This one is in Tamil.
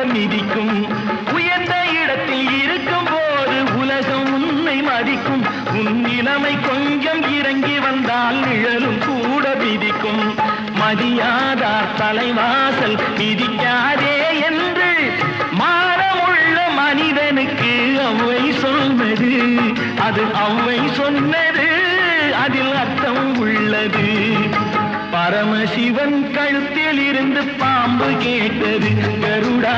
மிதிக்கும். உயர்ந்த இடத்தில் இருக்கும் போது உலகம் உன்னை மதிக்கும். உன் நிலைமை கொஞ்சம் இறங்கி வந்தால் நிழலும் கூட மிதிக்கும். மதியாதார் தலைவாசல் மிதிக்காதே என்று மானமுள்ள மனிதனுக்கு அவ்வை சொன்னது. அது அவ்வை சொன்னது, அதில் அர்த்தம் உள்ளது. பரமசிவன் கழுத்தில் இருந்து பாம்பு கேட்டது, கருடா